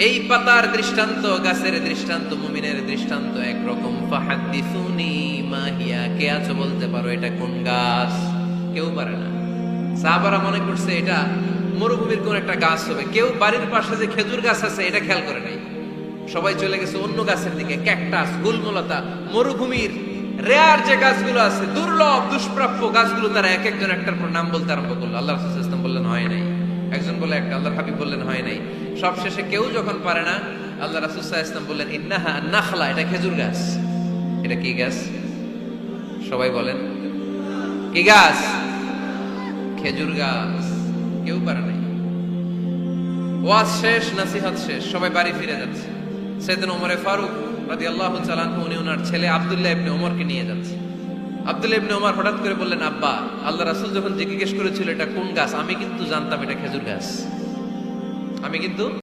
এই পাতার দৃষ্টান্ত, গাছের দৃষ্টান্ত, মুমিনের দৃষ্টান্ত একরকম। ফাহাদ্দিসুনি মা হিয়া, কে আছো বলতে পারো এটা কোন গাছ? কেউ পারে না। সাহাবারা মনে করছে এটা মরুভূমির কোন একটা গাছ হবে। কেউ বাড়ির পাশে যে খেজুর গাছ আছে এটা খেয়াল করে নাই। সবাই চলে গেছে অন্য গাছের দিকে। ক্যাকটাস, গুলমলতা, মরুভূমির রেয়ার যে গাছগুলো আছে, দুর্লভ দুষ্প্রাপ্য গাছগুলো, তারা এক একজন একটার পর নাম বলতে আরম্ভ করলো। আল্লাহ রাসূল সাল্লাল্লাহু আলাইহি ওয়াসাল্লাম বললেন হয় নাই। একজন বলে একটা, আল্লাহর হাবিব বললেন হয় নাই। সবশেষে কেউ যখন পারে না, আল্লাহ রাসূল সাল্লাল্লাহু আলাইহি ওয়াসাল্লাম বললেন ইন্নাহা নাখলা, এটা খেজুর গাছ। এটা কি গাছ? সবাই বলেন কি গাছ? খেজুর গাছ। কেউ পারে নাই। ওয়াজ শেষ, নসিহত শেষ, সবাই বাড়ি ফিরে যাচ্ছে। সাইয়েদনা ওমর ফারুক রাদিয়াল্লাহু তাআলা আনহু উনি ওনার ছেলে আব্দুল্লাহ ইবনে ওমরকে নিয়ে যাচ্ছে। আব্দুল্লাহ ইবনে ওমর হঠাৎ করে বললেন, আব্বা, আল্লাহ রাসূল যখন জিজ্ঞেস করেছিল এটা কোন গাছ, আমি কিন্তু জানতাম এটা খেজুর গাছ। আমি কিন্তু